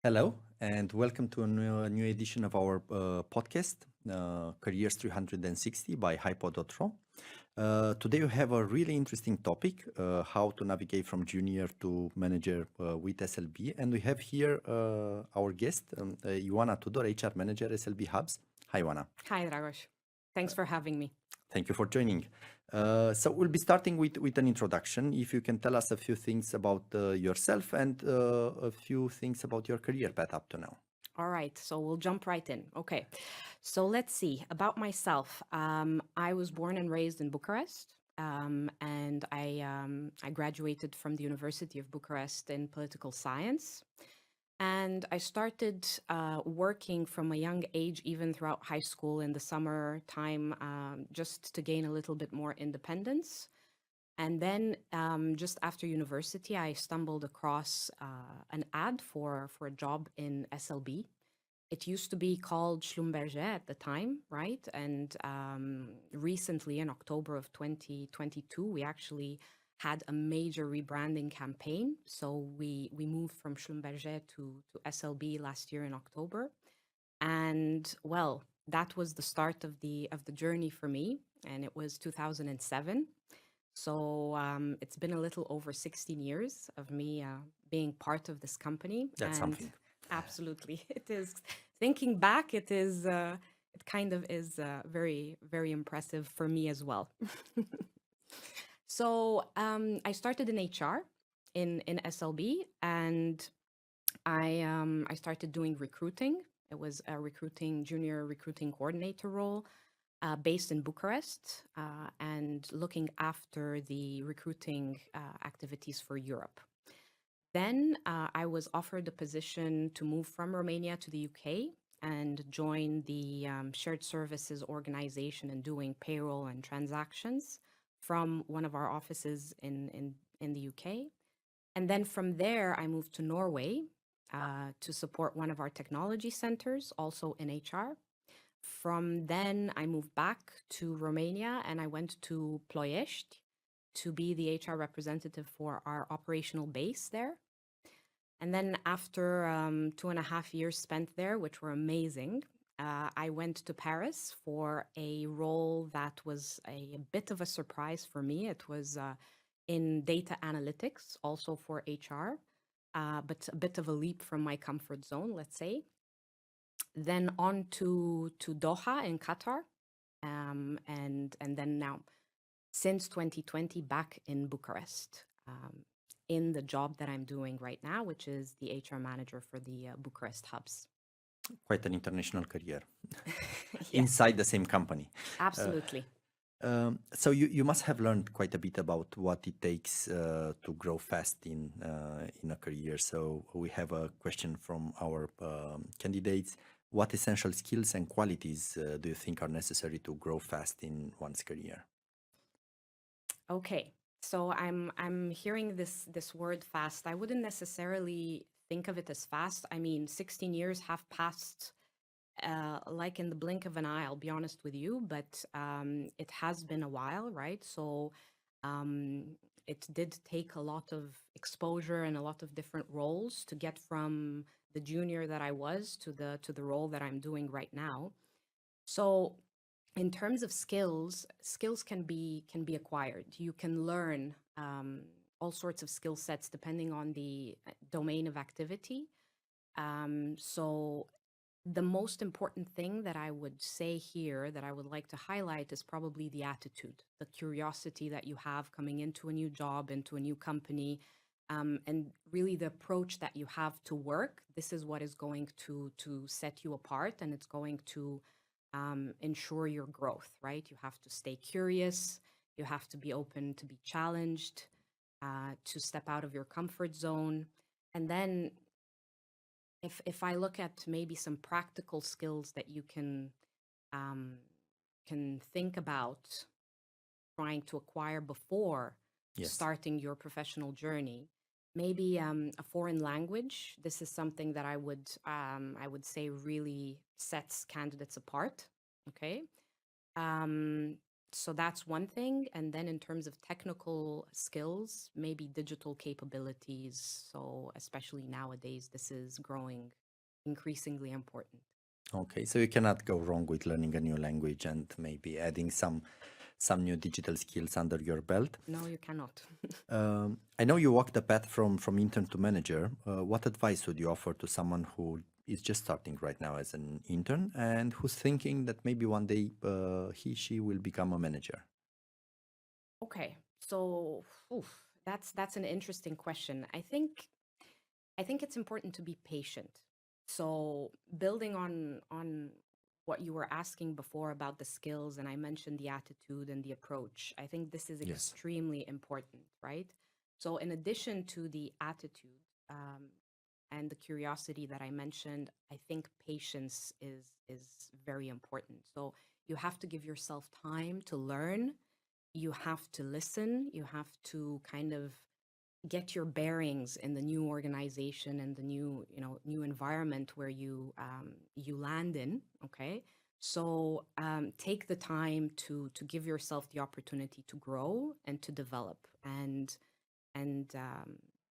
Hello, and welcome to a new edition of our podcast, Careers 360 by Hipo.ro. Today we have a really interesting topic, how to navigate from junior to manager with SLB. And we have here our guest, Ioana Tudor, HR Manager, SLB Hubs. Hi, Ioana. Hi, Dragos. Thanks for having me. Thank you for joining. So we'll be starting with an introduction. If you can tell us a few things about yourself and a few things about your career path up to now. All right, so we'll jump right in. Okay, so let's see about myself. I was born and raised in Bucharest, and I graduated from the University of Bucharest in political science. And I started working from a young age, even throughout high school in the summer time, just to gain a little bit more independence. And then just after university, I stumbled across an ad for a job in SLB. It used to be called Schlumberger at the time, right? And recently, in October of 2022, we actually had a major rebranding campaign. So we moved from Schlumberger to SLB last year in October. And well, that was the start of the journey for me, and it was 2007. So it's been a little over 16 years of me being part of this company, That's and something. absolutely, it is. Thinking back, it is. It kind of is very, very impressive for me as well. So I started in HR in SLB, and I started doing recruiting. It was a junior recruiting coordinator role based in Bucharest and looking after the recruiting activities for Europe. Then I was offered a position to move from Romania to the UK and join the shared services organization and doing payroll and transactions from one of our offices in the UK. And then from there, I moved to Norway to support one of our technology centers, also in HR. From then, I moved back to Romania and I went to Ploiești to be the HR representative for our operational base there. And then, after 2.5 years spent there, which were amazing, I went to Paris for a role that was a bit of a surprise for me. It was in data analytics, also for HR, but a bit of a leap from my comfort zone, let's say. Then on to Doha in Qatar, and then now since 2020 back in Bucharest, in the job that I'm doing right now, which is the HR manager for the Bucharest hubs. Quite an international career Yes, inside the same company. Uh, absolutely. so you must have learned quite a bit about what it takes to grow fast in a career. So we have a question from our candidates. What essential skills and qualities do you think are necessary to grow fast in one's career? Okay, so I'm hearing this word fast. I wouldn't necessarily think of it as fast. I mean, 16 years have passed like in the blink of an eye, I'll be honest with you, but it has been a while, right? So um, it did take a lot of exposure and a lot of different roles to get from the junior that I was to the role that I'm doing right now. So in terms of skills, skills can be acquired. You can learn all sorts of skill sets depending on the domain of activity. So the most important thing that I would say here that I would like to highlight is probably the attitude, the curiosity that you have coming into a new job, into a new company, and really the approach that you have to work. This is what is going to set you apart, and it's going to ensure your growth. Right? You have to stay curious. You have to be open to be challenged, to step out of your comfort zone, and then if I look at maybe some practical skills that you um, can think about trying to acquire before Yes. starting your professional journey, maybe a foreign language. This is something that I would say really sets candidates apart. Okay. Um, So that's one thing. And then in terms of technical skills, maybe digital capabilities. So especially nowadays, this is growing increasingly important. Okay, so you cannot go wrong with learning a new language and maybe adding some new digital skills under your belt. No, you cannot. I know you walked the path from intern to manager. What advice would you offer to someone who is just starting right now as an intern and who's thinking that maybe one day she will become a manager? Okay, so that's an interesting question. I think it's important to be patient. So building on what you were asking before about the skills, and I mentioned the attitude and the approach. I think this is Yes. extremely important, right? So in addition to the attitude and the curiosity that I mentioned, I think patience is very important. So you have to give yourself time to learn. You have to listen. You have to kind of get your bearings in the new organization and the new environment where you land in. Okay, so take the time to give yourself the opportunity to grow and to develop and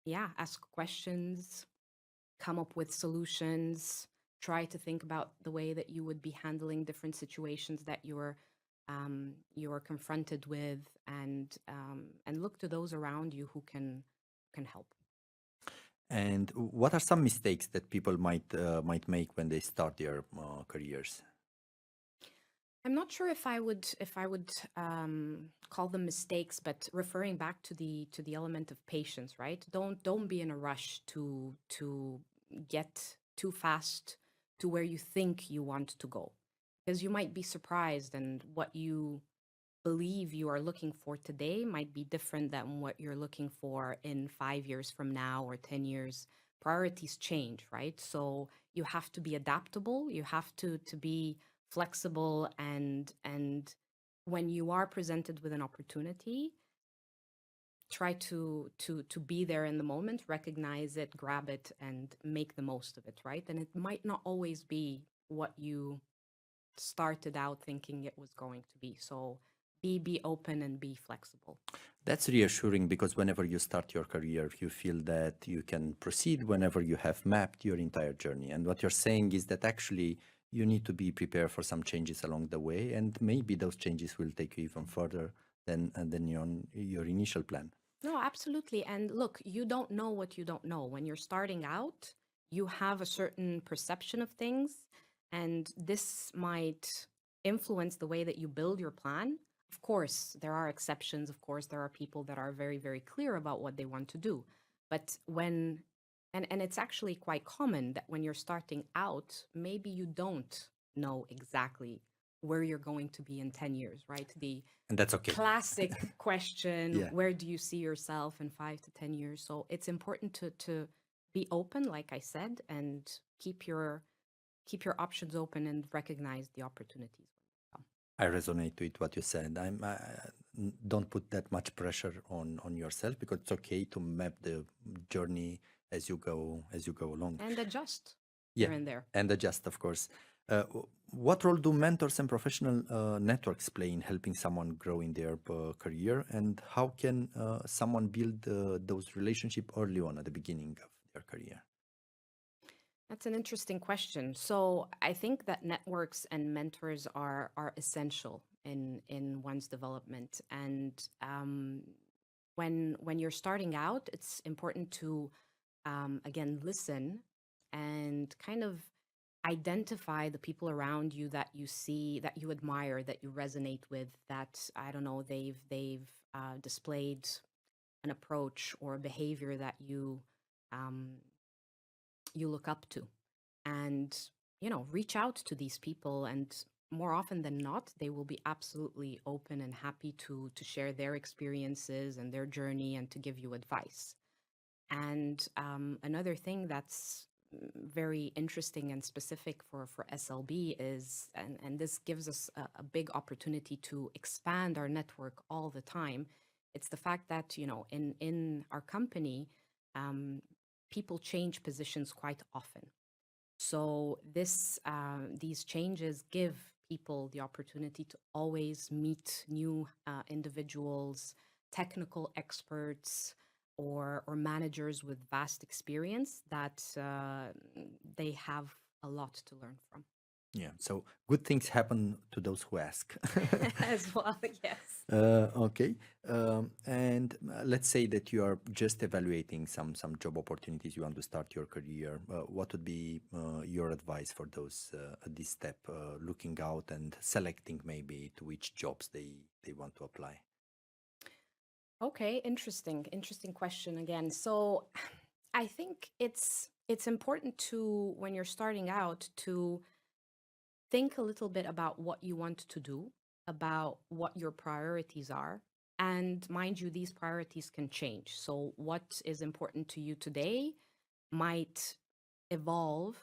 yeah, ask questions, come up with solutions, try to think about the way that you would be handling different situations that you're confronted with, and look to those around you who can help. And what are some mistakes that people might make when they start their careers? I'm not sure if I would call them mistakes, but referring back to the element of patience, right? Don't be in a rush to get too fast to where you think you want to go, because you might be surprised, and what you believe you are looking for today might be different than what you're looking for in 5 years from now or 10 years. Priorities change, right? So you have to be adaptable. You have to be flexible, and when you are presented with an opportunity, try to be there in the moment, recognize it, grab it, and make the most of it, right? And it might not always be what you started out thinking it was going to be. So be open and be flexible. That's reassuring because whenever you start your career, you feel that you can proceed whenever you have mapped your entire journey. And what you're saying is that actually you need to be prepared for some changes along the way, and maybe those changes will take you even further than your initial plan. No, absolutely. And look, you don't know what you don't know. When you're starting out, you have a certain perception of things, and this might influence the way that you build your plan. Of course, there are exceptions. Of course, there are people that are very, very clear about what they want to do. But and it's actually quite common that when you're starting out, maybe you don't know exactly where you're going to be in 10 years, right? The And that's okay. classic question, Yeah. where do you see yourself in 5 to 10 years? So it's important to be open, like I said, and keep your options open and recognize the opportunities when they come. I resonate with what you said. Don't put that much pressure on yourself because it's okay to map the journey as you go along. And adjust Yeah, here and there. and adjust, of course. What role do mentors and professional networks play in helping someone grow in their career, and how can someone build those relationships early on at the beginning of their career? That's an interesting question. So I think that networks and mentors are essential in one's development. And when you're starting out, it's important to again listen and kind of identify the people around you that you see, that you admire, that you resonate with, that I don't know, they've displayed an approach or a behavior that um, you look up to, and reach out to these people, and more often than not they will be absolutely open and happy to share their experiences and their journey and to give you advice. And another thing that's very interesting and specific for SLB is, and this gives us a big opportunity to expand our network all the time. It's the fact that, in our company, um, people change positions quite often. So these changes give people the opportunity to always meet new individuals, technical experts, or managers with vast experience that they have a lot to learn from. Yeah, so good things happen to those who ask. As well, yes. Okay. And let's say that you are just evaluating some job opportunities. You want to start your career. What would be your advice for those at this step, looking out and selecting maybe to which jobs they want to apply? Okay, interesting question again. So I think it's important to, when you're starting out, to think a little bit about what you want to do, about what your priorities are. And mind you, these priorities can change. So what is important to you today might evolve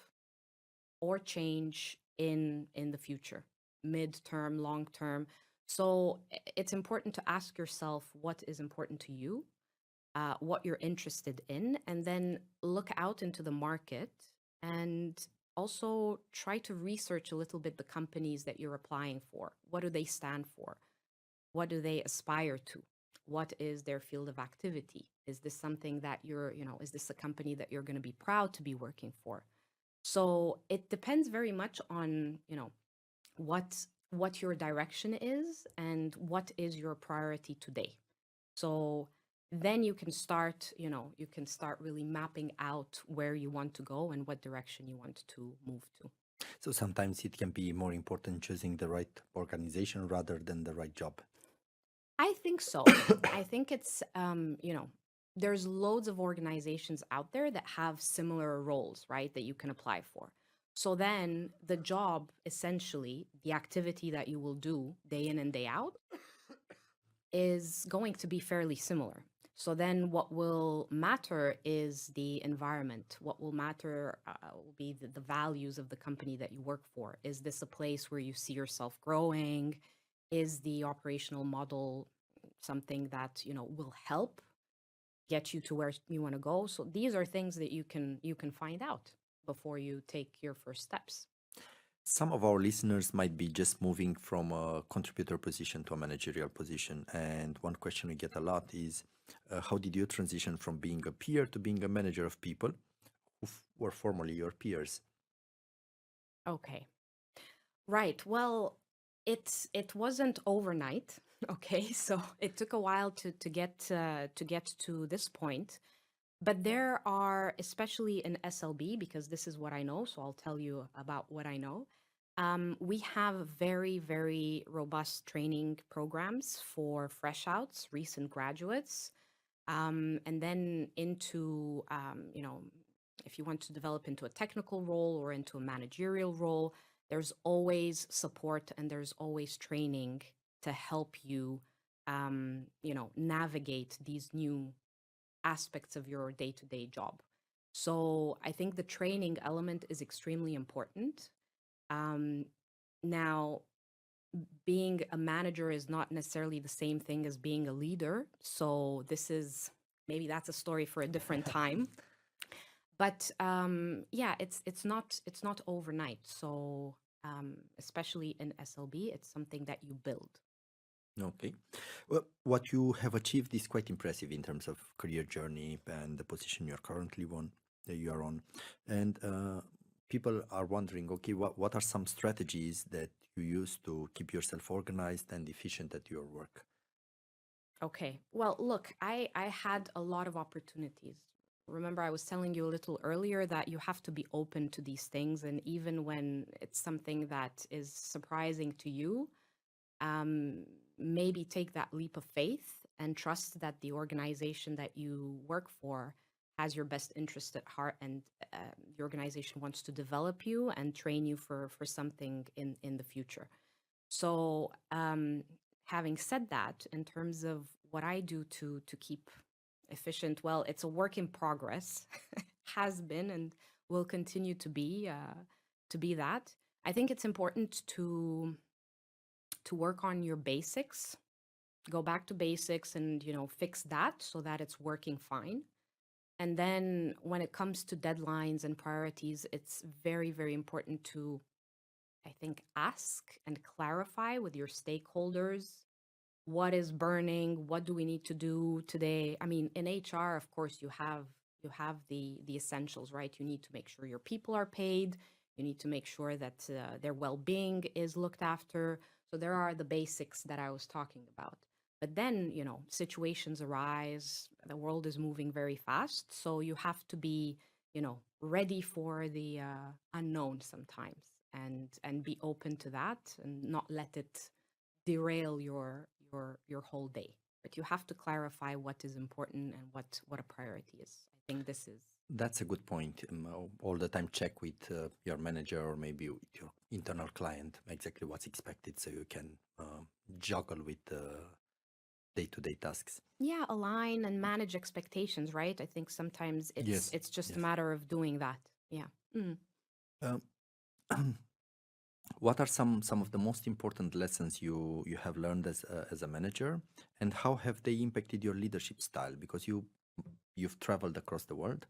or change in the future, mid-term, long term. So it's important to ask yourself what is important to you, what you're interested in, and then look out into the market and also try to research a little bit the companies that you're applying for. What do they stand for? What do they aspire to? What is their field of activity? Is this something that is this a company that you're going to be proud to be working for? So it depends very much on, what what your direction is and what is your priority today. So then you can start really mapping out where you want to go and what direction you want to move to. So sometimes it can be more important choosing the right organization rather than the right job. I think so. I think it's, there's loads of organizations out there that have similar roles, right, that you can apply for. So then the job, essentially, the activity that you will do day in and day out, is going to be fairly similar. So then what will matter is the environment. What will matter will be the values of the company that you work for. Is this a place where you see yourself growing? Is the operational model something that, will help get you to where you want to go? So these are things that you can find out before you take your first steps. Some of our listeners might be just moving from a contributor position to a managerial position. And one question we get a lot is how did you transition from being a peer to being a manager of people who were formerly your peers? Okay. Right. Well, it wasn't overnight. Okay, so it took a while to get to this point. But there are, especially in SLB, because this is what I know, so I'll tell you about what I know. We have very, very robust training programs for fresh outs, recent graduates, and then into, if you want to develop into a technical role or into a managerial role, there's always support and there's always training to help you, navigate these new aspects of your day-to-day job. So I think the training element is extremely important. Um, Now, being a manager is not necessarily the same thing as being a leader. So this is, maybe that's a story for a different time. But yeah, it's not overnight. So especially in SLB, it's something that you build. Okay. Well, what you have achieved is quite impressive in terms of career journey and the position you're currently on, you are on. And people are wondering, okay, what are some strategies that you use to keep yourself organized and efficient at your work? Okay. Well, look, I had a lot of opportunities. Remember, I was telling you a little earlier that you have to be open to these things, and even when it's something that is surprising to you, um, maybe take that leap of faith and trust that the organization that you work for has your best interest at heart, and the organization wants to develop you and train you for something in the future. So, having said that, in terms of what I do to keep efficient, well, it's a work in progress, has been and will continue to be that. I think it's important to work on your basics, go back to basics, and fix that so that it's working fine. And then when it comes to deadlines and priorities, it's very, very important to I think, ask and clarify with your stakeholders what is burning, what do we need to do today. I mean, in HR, of course, you have the essentials, right? You need to make sure your people are paid. You need to make sure that their well-being is looked after. So there are the basics that I was talking about. But then, situations arise. The world is moving very fast, so you have to be, ready for the unknown sometimes, and be open to that, and not let it derail your whole day. But you have to clarify what is important and what a priority is. I think this is. That's a good point. All the time check with your manager or maybe with your internal client exactly what's expected so you can juggle with day-to-day tasks. Yeah, align and manage expectations, right? I think sometimes it's Yes, it's just a yes. matter of doing that. Yeah. Mm. Um, what are some of the most important lessons you have learned as a manager, and how have they impacted your leadership style? Because you've traveled across the world,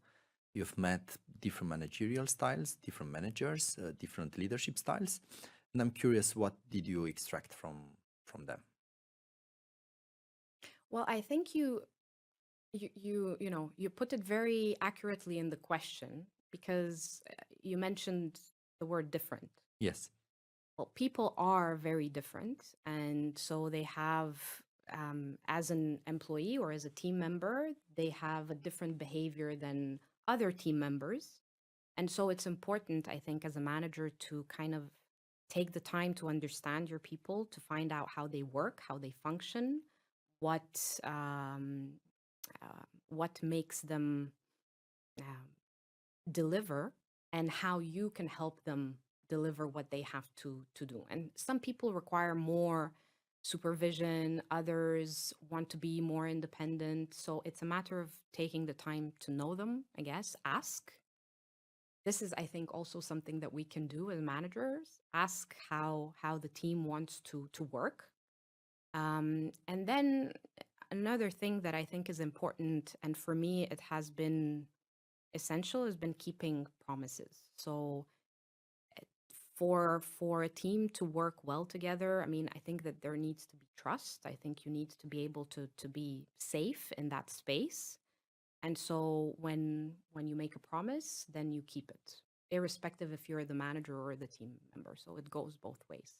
you've met different managerial styles, different managers, different leadership styles, and I'm curious, what did you extract from them? Well, I think you put it very accurately in the question, because you mentioned the word different. Yes. Well, people are very different, and so they have, as an employee or as a team member, they have a different behavior than other team members. And so it's important, I think, as a manager, to kind of take the time to understand your people, to find out how they work, how they function, what what makes them um, deliver, and how you can help them deliver what they have to do. And some people require more supervision, others want to be more independent. So it's a matter of taking the time to know them, I guess. Ask. This is, I think, also something that we can do as managers. Ask how the team wants to work. And then another thing that I think is important, and for me it has been essential, has been keeping promises. So for a team to work well together, I mean, I think that there needs to be trust. I think you need to be able to be safe in that space. And so when you make a promise, then you keep it, irrespective if you're the manager or the team member. So it goes both ways.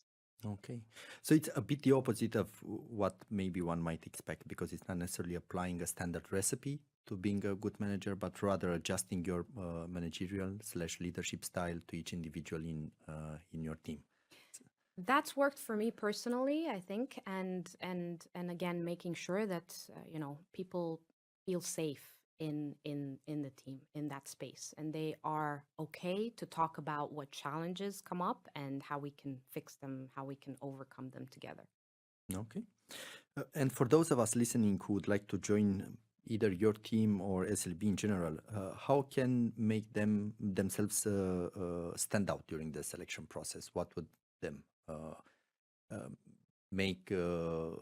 Okay. So it's a bit the opposite of what maybe one might expect, because it's not necessarily applying a standard recipe to being a good manager, but rather adjusting your managerial slash leadership style to each individual in your team. That's worked for me personally, I think, and again, making sure that people feel safe in the team, in that space, and they are okay to talk about what challenges come up and how we can fix them, how we can overcome them together. Okay. And for those of us listening who would like to join either your team or SLB in general, how can make themselves stand out during the selection process? What would them uh, make m-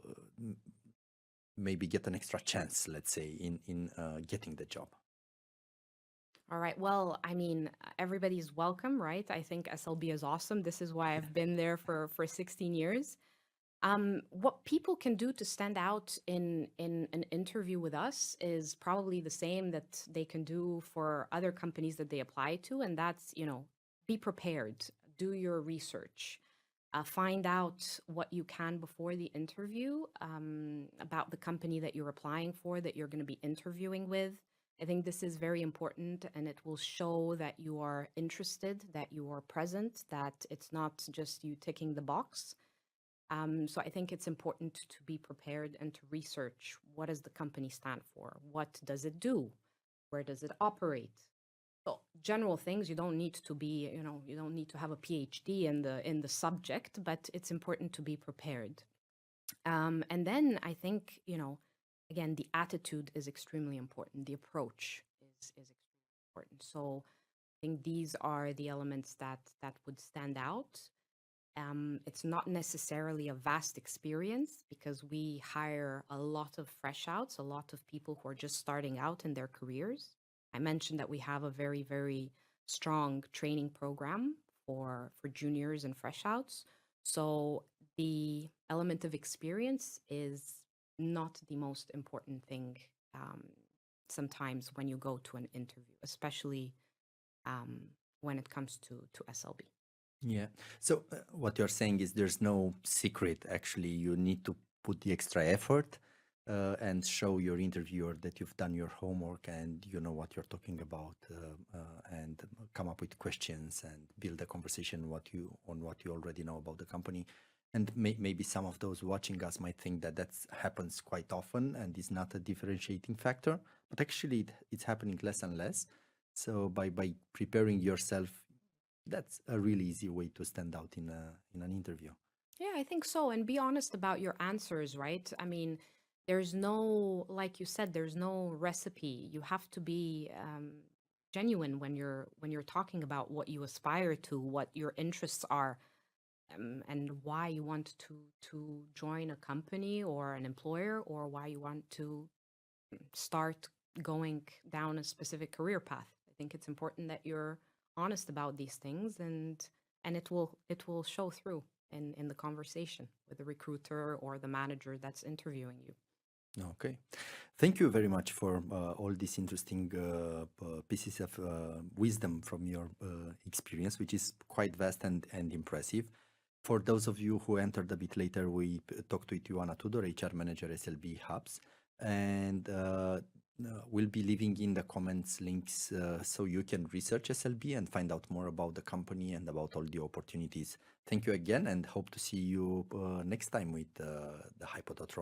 maybe get an extra chance, let's say, in getting the job? All right. Well, I mean, everybody's welcome, right? I think SLB is awesome. This is why I've been there for 16 years. What people can do to stand out in an interview with us is probably the same that they can do for other companies that they apply to, and that's, be prepared, do your research, find out what you can before the interview, about the company that you're applying for, that you're going to be interviewing with. I think this is very important, and it will show that you are interested, that you are present, that it's not just you ticking the box. So I think it's important to be prepared and to research, what does the company stand for? What does it do? Where does it operate? So general things. You don't need to be, you don't need to have a PhD in the subject, but it's important to be prepared. And then I think, again, the attitude is extremely important. The approach is extremely important. So I think these are the elements that would stand out. It's not necessarily a vast experience, because we hire a lot of fresh outs, a lot of people who are just starting out in their careers. I mentioned that we have a very, very strong training program for juniors and fresh outs. So the element of experience is not the most important thing um, sometimes when you go to an interview, especially um, when it comes to SLB. Yeah. So what you're saying is there's no secret. Actually, you need to put the extra effort and show your interviewer that you've done your homework and you know what you're talking about, and come up with questions and build a conversation on what you already know about the company. And maybe some of those watching us might think that that happens quite often and is not a differentiating factor, but actually it's happening less and less. So by preparing yourself, that's a really easy way to stand out in an interview. Yeah, I think so. And be honest about your answers, right? I mean, there's no, like you said, there's no recipe. You have to be genuine when you're talking about what you aspire to, what your interests are, and why you want to join a company or an employer, or why you want to start going down a specific career path. I think it's important that you're honest about these things, and it will show through in the conversation with the recruiter or the manager that's interviewing you. Okay. Thank you very much for all these interesting pieces of wisdom from your experience, which is quite vast and impressive. For those of you who entered a bit later, we talked with Ioana Tudor, HR Manager, SLB Hubs, and we'll be leaving in the comments links so you can research SLB and find out more about the company and about all the opportunities. Thank you again, and hope to see you next time with the Hipo.ro